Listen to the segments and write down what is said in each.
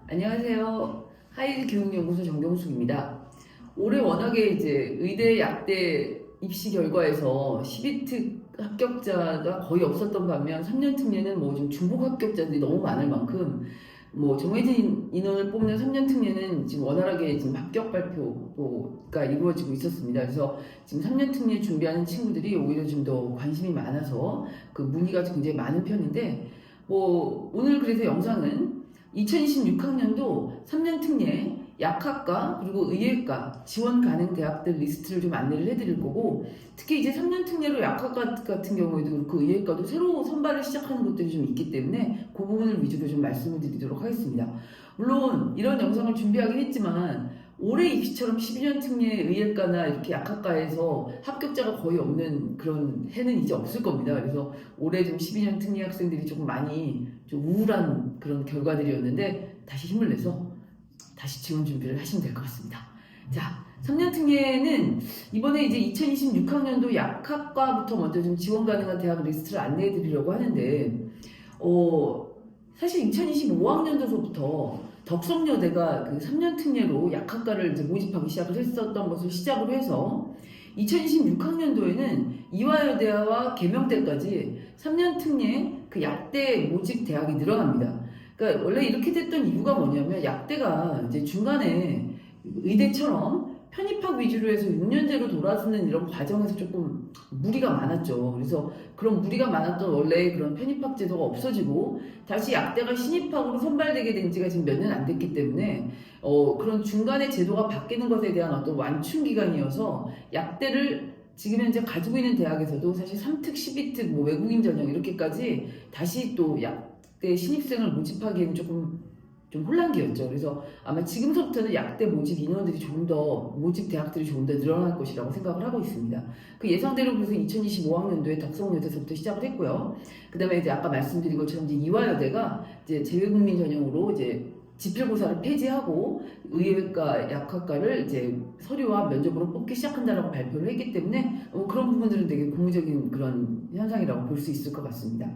안녕하세요. 하이드 교육연구소 정경숙입니다. 올해 워낙에 이제 의대 약대 입시 결과에서 12특 합격자가 거의 없었던 반면 3년 특례는 뭐 좀 중복 합격자들이 너무 많을 만큼 뭐 정해진 인원을 뽑는 3년 특례는 지금 원활하게 지금 합격 발표가 이루어지고 있었습니다. 그래서 지금 3년 특례 준비하는 친구들이 오히려 좀 더 관심이 많아서 그 문의가 굉장히 많은 편인데 뭐 오늘 그래서 영상은 2026학년도 3년 특례 약학과 그리고 의예과 지원 가능 대학들 리스트를 좀 안내를 해드릴 거고, 특히 이제 3년 특례로 약학과 같은 경우에도 그렇고 의예과도 새로 선발을 시작하는 것들이 좀 있기 때문에 그 부분을 위주로 좀 말씀을 드리도록 하겠습니다. 물론 이런 영상을 준비하긴 했지만 올해 입시처럼 12년 특례 의예과나 이렇게 약학과에서 합격자가 거의 없는 그런 해는 이제 없을 겁니다. 그래서 올해 좀 12년 특례 학생들이 조금 많이 좀 우울한 그런 결과들이었는데 다시 힘을 내서 다시 지원 준비를 하시면 될 것 같습니다. 자, 3년 특례는 이번에 이제 2026학년도 약학과부터 먼저 좀 지원 가능한 대학 리스트를 안내해 드리려고 하는데, 사실 2025학년도서부터 덕성여대가 그 3년 특례로 약학과를 이제 모집하기 시작을 했었던 것을 시작으로 해서 2026학년도에는 이화여대와 계명대까지 3년 특례 그 약대 모집 대학이 늘어납니다. 그러니까 원래 이렇게 됐던 이유가 뭐냐면 약대가 이제 중간에 의대처럼 편입학 위주로 해서 6년제로 돌아서는 이런 과정에서 조금 무리가 많았죠. 그래서 그런 무리가 많았던 원래 그런 편입학 제도가 없어지고 다시 약대가 신입학으로 선발되게 된 지가 지금 몇 년 안 됐기 때문에 그런 중간에 제도가 바뀌는 것에 대한 어떤 완충 기간이어서 약대를 지금 현재 가지고 있는 대학에서도 사실 3특, 12특, 뭐 외국인 전형 이렇게까지 다시 또 약대 신입생을 모집하기에는 조금 좀 혼란기였죠. 그래서 아마 지금서부터는 약대 모집 인원들이 조금 더 모집 대학들이 조금 더 늘어날 것이라고 생각을 하고 있습니다. 그 예상대로 그래서 2025학년도에 덕성여대에서부터 시작을 했고요. 그다음에 이제 아까 말씀드린 것처럼 이제 이화여대가 이제 재외국민 전형으로 이제 지필고사를 폐지하고 의예과 약학과를 이제 서류와 면접으로 뽑기 시작한다라고 발표를 했기 때문에 그런 부분들은 되게 고무적인 그런 현상이라고 볼 수 있을 것 같습니다.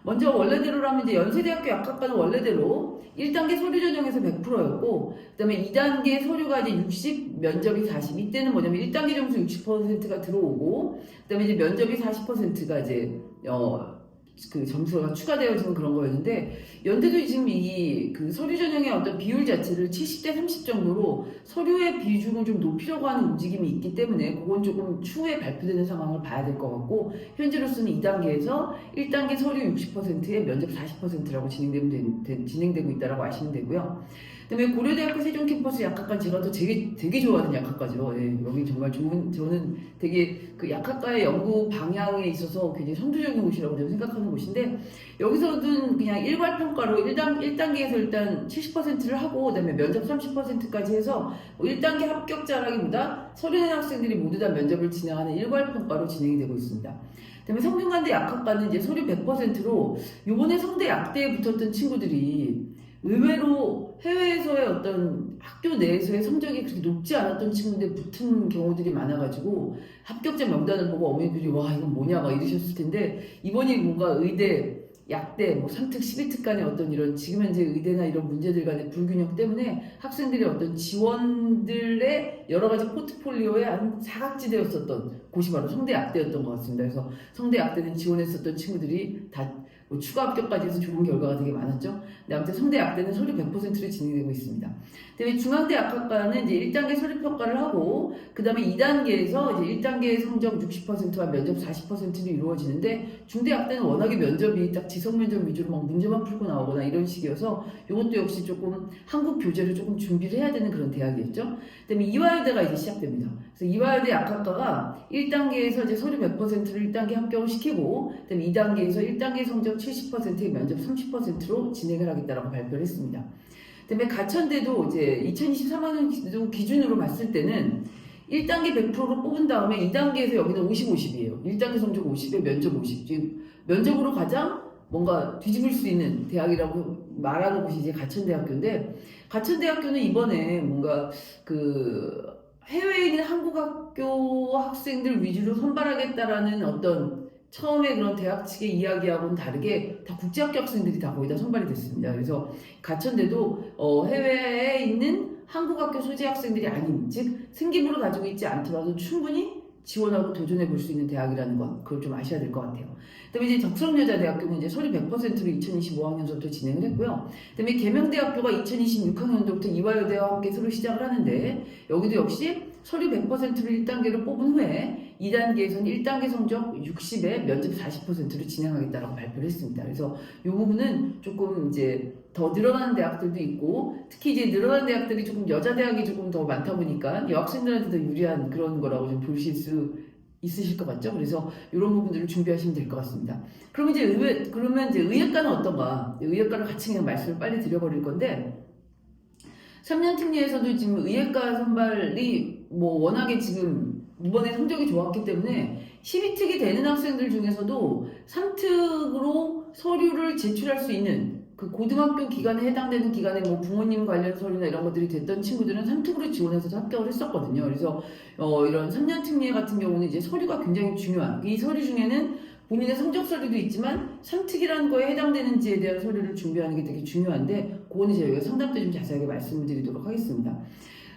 먼저 원래대로라면 이제 연세대학교 약학과는 원래대로 1단계 서류 전형에서 100%였고, 그 다음에 2단계 서류가 이제 60, 면접이 40. 이때는 뭐냐면 1단계 점수 60%가 들어오고, 그 다음에 이제 면접이 40%가 이제, 그 점수가 추가되어지는 그런 거였는데, 연대도 지금 이 그 서류 전형의 어떤 비율 자체를 70대 30 정도로 서류의 비중을 좀 높이려고 하는 움직임이 있기 때문에 그건 조금 추후에 발표되는 상황을 봐야 될 것 같고, 현재로서는 2단계에서 1단계 서류 60%에 면접 40%라고 진행되고 있다라고 아시면 되고요. 그다음에 고려대학교 세종 캠퍼스 약학과 제가 또 되게 좋아하는 약학과죠. 예, 여기 정말 좋은, 저는 되게 그 약학과의 연구 방향에 있어서 굉장히 선두적인 곳이라고 저는 생각하는 곳인데, 여기서는 그냥 일괄 평가로 1단계에서 일단 70%를 하고 그다음에 면접 30%까지 해서 뭐 1단계 합격자라기보다 서류낸 학생들이 모두 다 면접을 진행하는 일괄 평가로 진행이 되고 있습니다. 그다음에 성균관대 약학과는 이제 서류 100%로 요번에 성대 약대에 붙었던 친구들이 의외로 해외에서의 어떤 학교 내에서의 성적이 그렇게 높지 않았던 친구인데 붙은 경우들이 많아가지고 합격자 명단을 보고 어머니들이 와 이건 뭐냐 막 이러셨을 텐데, 이번이 뭔가 의대, 약대, 뭐 3특, 12특 간의 어떤 이런 지금 현재 의대나 이런 문제들 간의 불균형 때문에 학생들의 어떤 지원들의 여러 가지 포트폴리오에 한 사각지대였었던 곳이 바로 성대약대였던 것 같습니다. 그래서 성대약대는 지원했었던 친구들이 다뭐 추가 합격까지 해서 좋은 결과가 되게 많았죠. 근데 아무튼 성대약대는 서류 100%로 진행되고 있습니다. 그다음에 중앙대 약학과는 이제 1단계 서류 평가를 하고 그 다음에 2단계에서 이제 1단계 성적 60%와 면접 40%로 이루어지는데, 중대학대는 워낙에 면접이 딱 지성 면접 위주로 막 문제만 풀고 나오거나 이런 식이어서 이것도 역시 조금 한국 교재를 조금 준비를 해야 되는 그런 대학이었죠. 그다음에 이화여대가 이제 시작됩니다. 그래서 이화여대 약학과가 1단계에서 이제 서류 100%를 1단계 합격을 시키고, 그다음에 2단계에서 1단계 성적 70%의 면접 30%로 진행을 하겠다라고 발표를 했습니다. 그다음에 가천대도 이제 2023학년도 기준으로 봤을 때는 1단계 100%로 뽑은 다음에 2단계에서 여기는 50, 50이에요. 1단계 성적 50에 면접 50. 지금 면접으로 가장 뭔가 뒤집을 수 있는 대학이라고 말하는 곳이 이제 가천대학교인데, 가천대학교는 이번에 뭔가 그 해외에 있는 한국 학교 학생들 위주로 선발하겠다라는 어떤 처음에 그런 대학 측의 이야기하고는 다르게 다 국제학교 학생들이 다 거의 다 선발이 됐습니다. 그래서 가천대도 해외에 있는 한국학교 소재 학생들이 아닌, 즉 생기부를 가지고 있지 않더라도 충분히 지원하고 도전해 볼 수 있는 대학이라는 것, 그걸 좀 아셔야 될 것 같아요. 그다음에 이제 덕성여자대학교는 이제 서류 100%로 2025학년서부터 진행을 했고요. 그다음에 계명대학교가 2026학년도부터 이화여대와 함께 서류 시작을 하는데, 여기도 역시 서류 100%를 1단계로 뽑은 후에 2단계에서는 1단계 성적 60에 면접 40%로 진행하겠다라고 발표를 했습니다. 그래서 이 부분은 조금 이제 더 늘어나는 대학들도 있고, 특히 이제 늘어나는 대학들이 조금 여자 대학이 조금 더 많다 보니까 여학생들한테 더 유리한 그런 거라고 좀 보실 수 있으실 것 같죠? 그래서 이런 부분들을 준비하시면 될 것 같습니다. 그러면 이제 의예과는 어떤가? 의예과를 같이 그냥 말씀을 빨리 드려버릴 건데, 3년 특례에서도 지금 의예과 선발이 뭐 워낙에 지금 이번에 성적이 좋았기 때문에 12특이 되는 학생들 중에서도 3특으로 서류를 제출할 수 있는 그 고등학교 기간에 해당되는 기간에 뭐 부모님 관련 서류나 이런 것들이 됐던 친구들은 3특으로 지원해서 합격을 했었거든요. 그래서 이런 3년 특례 같은 경우는 이제 서류가 굉장히 중요한, 이 서류 중에는 본인의 성적 서류도 있지만 3특이라는 거에 해당되는지에 대한 서류를 준비하는 게 되게 중요한데, 그거는 저희가 상담 때 좀 자세하게 말씀을 드리도록 하겠습니다.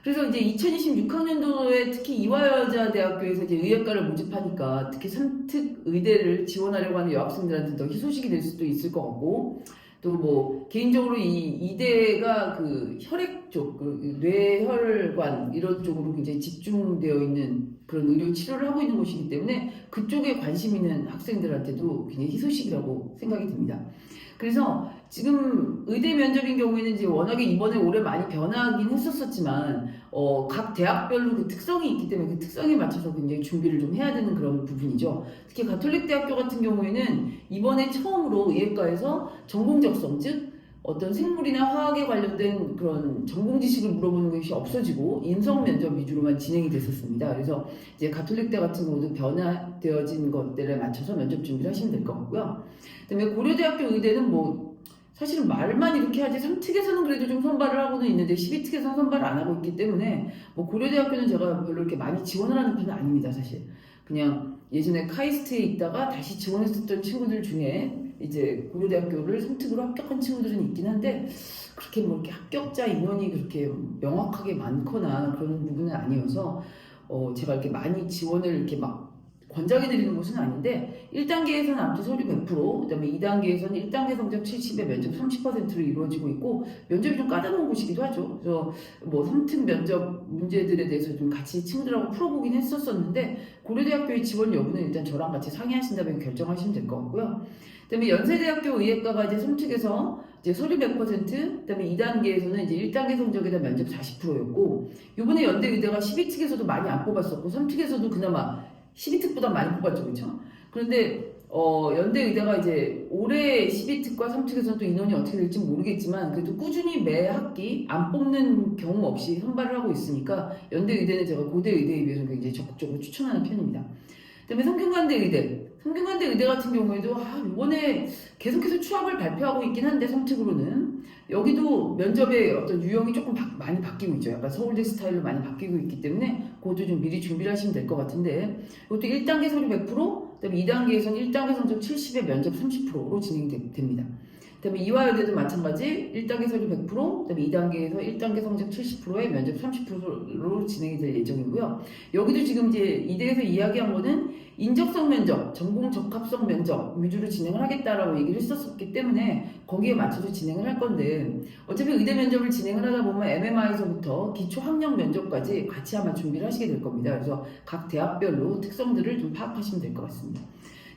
그래서 이제 2026학년도에 특히 이화여자대학교에서 이제 의예과를 모집하니까 특히 3특 의대를 지원하려고 하는 여학생들한테 더 희소식이 될 수도 있을 것 같고, 또 뭐 개인적으로 이 이대가 그 혈액 쪽, 그 뇌혈관 이런 쪽으로 굉장히 집중되어 있는 그런 의료 치료를 하고 있는 곳이기 때문에 그쪽에 관심 있는 학생들한테도 굉장히 희소식이라고 생각이 듭니다. 그래서 지금 의대 면접인 경우에는 이제 워낙에 이번에 올해 많이 변하긴 했었지만 각 대학별로 그 특성이 있기 때문에 그 특성에 맞춰서 굉장히 준비를 좀 해야 되는 그런 부분이죠. 특히 가톨릭대학교 같은 경우에는 이번에 처음으로 의예과에서 전공 적성, 즉 어떤 생물이나 화학에 관련된 그런 전공 지식을 물어보는 것이 없어지고 인성 면접 위주로만 진행이 됐었습니다. 그래서 이제 가톨릭대 같은 경우도 변화되어진 것들에 맞춰서 면접 준비를 하시면 될 것 같고요. 그다음에 고려대학교 의대는 뭐 사실은 말만 이렇게 하지 3특에서는 그래도 좀 선발을 하고는 있는데 12특에서는 선발을 안 하고 있기 때문에 뭐 고려대학교는 제가 별로 이렇게 많이 지원을 하는 편은 아닙니다. 사실 그냥 예전에 카이스트에 있다가 다시 지원했었던 친구들 중에 이제 고려대학교를 3특으로 합격한 친구들은 있긴 한데 그렇게 뭐 이렇게 합격자 인원이 그렇게 명확하게 많거나 그런 부분은 아니어서 제가 이렇게 많이 지원을 이렇게 막 권장해 드리는 것은 아닌데 1단계에서는 아무튼 서류 100%, 그다음에 2단계에서는 1단계 성적 70에 면접 30%로 이루어지고 있고 면접이 좀 까다로운 곳이기도 하죠. 그래서 뭐 3특 면접 문제들에 대해서 좀 같이 친구들하고 풀어보긴 했었는데 고려대학교의 지원 여부는 일단 저랑 같이 상의하신 다음에 결정하시면 될 것 같고요. 그다음에 연세대학교 의예과가 이제 3특에서 이제 서류 100%, 그다음에 2단계에서는 이제 1단계 성적에다 면접 40%였고 이번에 연대의대가 12특에서도 많이 안 뽑았었고 3특에서도 그나마 12특보다 많이 뽑았죠, 그렇죠? 그런데 연대의대가 이제 올해 12특과 3특에서는 또 인원이 어떻게 될지 모르겠지만 그래도 꾸준히 매 학기 안 뽑는 경우 없이 선발을 하고 있으니까 연대의대는 제가 고대의대에 비해서 굉장히 적극적으로 추천하는 편입니다. 그다음에 성균관대 의대 같은 경우에도 이번에 계속해서 추합을 발표하고 있긴 한데 3특으로는 여기도 면접의 어떤 유형이 조금 많이 바뀌고 있죠. 약간 서울대 스타일로 많이 바뀌고 있기 때문에 그것도 좀 미리 준비를 하시면 될 것 같은데 이것도 1단계 서류 100%, 그다음에 2단계에서는 1단계 성적 70에 면접 30%로 진행이 됩니다. 그다음에 이화여대도 마찬가지 1단계 서류 100%, 그다음에 2단계에서 1단계 성적 70%에 면접 30%로 진행이 될 예정이고요. 여기도 지금 이제 이대에서 이야기한 거는 인적성 면접, 전공 적합성 면접 위주로 진행을 하겠다라고 얘기를 했었기 때문에 거기에 맞춰서 진행을 할 건데 어차피 의대 면접을 진행을 하다 보면 MMI에서부터 기초 학력 면접까지 같이 아마 준비를 하시게 될 겁니다. 그래서 각 대학별로 특성들을 좀 파악하시면 될 것 같습니다.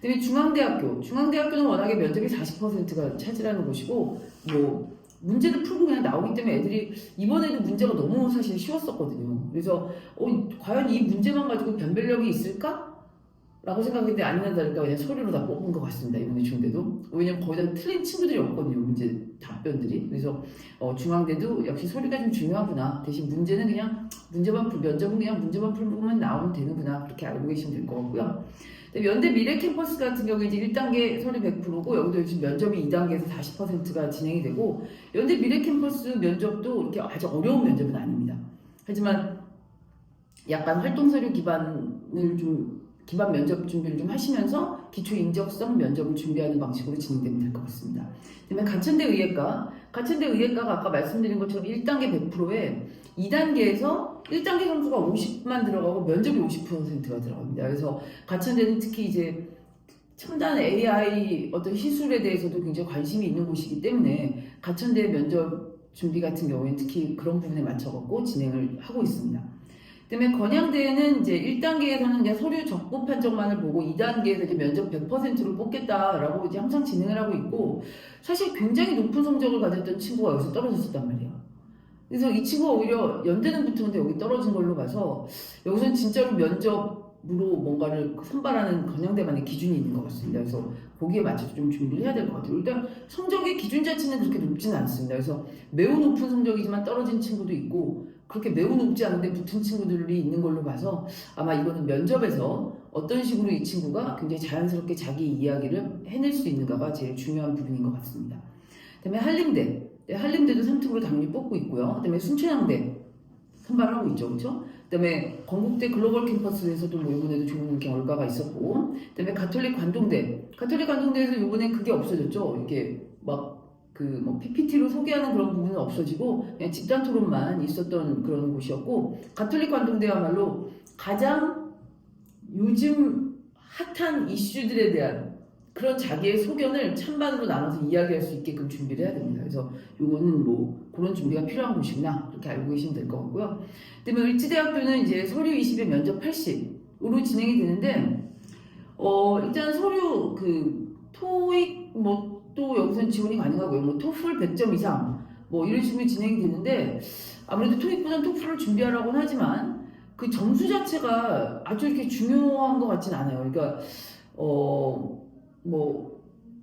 그다음에 중앙대학교는 워낙에 면접이 40%가 차지하는 곳이고 뭐 문제를 풀고 그냥 나오기 때문에 애들이 이번에도 문제가 너무 사실 쉬웠었거든요. 그래서 과연 이 문제만 가지고 변별력이 있을까? 라고 생각했는데 아니나 다를까 그냥 서류로 다 뽑은 것 같습니다. 이번에 중대도. 왜냐면 거의 다 틀린 친구들이 없거든요. 문제 답변들이. 그래서 중앙대도 역시 서류가 좀 중요하구나. 대신 문제는 그냥 면접은 그냥 문제만 풀면 나오면 되는구나. 그렇게 알고 계시면 될 것 같고요. 연대 미래 캠퍼스 같은 경우에 이제 1단계 서류 100%고 여기도 지금 면접이 2단계에서 40%가 진행이 되고 연대 미래 캠퍼스 면접도 이렇게 아주 어려운 면접은 아닙니다. 하지만 약간 활동 서류 기반을 좀 기반 면접 준비를 좀 하시면서 기초 인적성 면접을 준비하는 방식으로 진행되면 될 것 같습니다. 그다음에 가천대 의예과가 아까 말씀드린 것처럼 1단계 100%에 2단계에서 1단계 점수가 50만 들어가고 면접이 50%가 들어갑니다. 그래서 가천대는 특히 이제 첨단 AI 어떤 시술에 대해서도 굉장히 관심이 있는 곳이기 때문에 가천대 면접 준비 같은 경우에는 특히 그런 부분에 맞춰갖고 진행을 하고 있습니다. 그다음에 건양대는 이제 1단계에서는 그냥 서류 적부 판정만을 보고 2단계에서 이제 면접 100%로 뽑겠다라고 이제 항상 진행을 하고 있고 사실 굉장히 높은 성적을 가졌던 친구가 여기서 떨어졌었단 말이에요. 그래서 이 친구가 오히려 연대는 붙었는데 여기 떨어진 걸로 봐서 여기서는 진짜로 면접으로 뭔가를 선발하는 건양대만의 기준이 있는 것 같습니다. 그래서 거기에 맞춰서 좀 준비를 해야 될 것 같아요. 일단 성적의 기준 자체는 그렇게 높지는 않습니다. 그래서 매우 높은 성적이지만 떨어진 친구도 있고 그렇게 매우 높지 않은데 붙은 친구들이 있는 걸로 봐서 아마 이거는 면접에서 어떤 식으로 이 친구가 굉장히 자연스럽게 자기 이야기를 해낼 수 있는가가 제일 중요한 부분인 것 같습니다. 그다음에 한림대도 3특으로 당연히 뽑고 있고요. 그다음에 순천향대 선발하고 있죠, 그렇죠? 그다음에 건국대 글로벌 캠퍼스에서도 뭐 이번에도 좋은 결과가 있었고, 그다음에 가톨릭 관동대에서 이번에 그게 없어졌죠. 이게 막 그 뭐 PPT로 소개하는 그런 부분은 없어지고 그냥 집단 토론만 있었던 그런 곳이었고, 가톨릭 관동대야말로 가장 요즘 핫한 이슈들에 대한 그런 자기의 소견을 찬반으로 나눠서 이야기할 수 있게끔 준비를 해야 됩니다. 그래서 요거는 뭐 그런 준비가 필요한 곳이구나 그렇게 알고 계시면 될 것 같고요. 그다음에 을지대학교는 이제 서류 20에 면접 80으로 진행이 되는데 일단 서류 그 토익 뭐 또 여기서는 지원이 가능하고요. 뭐 토플 100점 이상 뭐 이런 식으로 진행이 되는데 아무래도 토익보다는 토플을 준비하라고는 하지만 그 점수 자체가 아주 이렇게 중요한 것 같진 않아요. 그러니까 뭐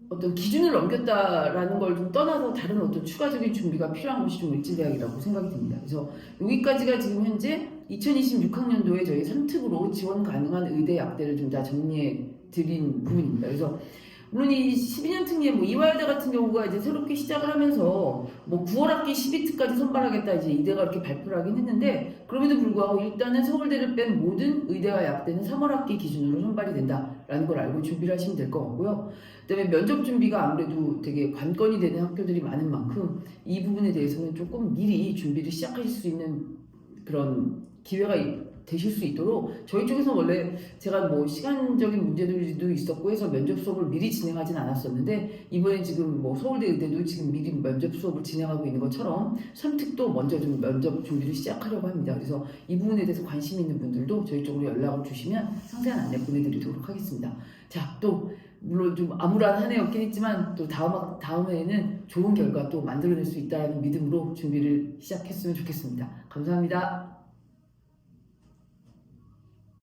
어떤 기준을 넘겼다라는 걸 좀 떠나서 다른 어떤 추가적인 준비가 필요한 곳이 좀 을지대학이라고 생각이 듭니다. 그래서 여기까지가 지금 현재 2026학년도에 저희 3특으로 지원 가능한 의대 약대를 좀 다 정리해 드린 부분입니다. 그래서 물론 이 12년 특례 뭐 이화여대 같은 경우가 이제 새롭게 시작을 하면서 뭐 9월 학기 12특까지 선발하겠다 이제 이대가 이렇게 발표를 하긴 했는데 그럼에도 불구하고 일단은 서울대를 뺀 모든 의대와 약대는 3월 학기 기준으로 선발이 된다라는 걸 알고 준비를 하시면 될 것 같고요. 그다음에 면접 준비가 아무래도 되게 관건이 되는 학교들이 많은 만큼 이 부분에 대해서는 조금 미리 준비를 시작하실 수 있는 그런 기회가 되실 수 있도록 저희 쪽에서 원래 제가 뭐 시간적인 문제들도 있었고 해서 면접 수업을 미리 진행하진 않았었는데 이번에 지금 뭐 서울대 의대도 지금 미리 면접 수업을 진행하고 있는 것처럼 3특도 먼저 좀 면접 준비를 시작하려고 합니다. 그래서 이 부분에 대해서 관심 있는 분들도 저희 쪽으로 연락을 주시면 상세한 안내 보내드리도록 하겠습니다. 자, 또 물론 좀 암울한 한 해였긴 했지만 또 다음 해에는 좋은 결과 또 만들어낼 수 있다는 믿음으로 준비를 시작했으면 좋겠습니다. 감사합니다.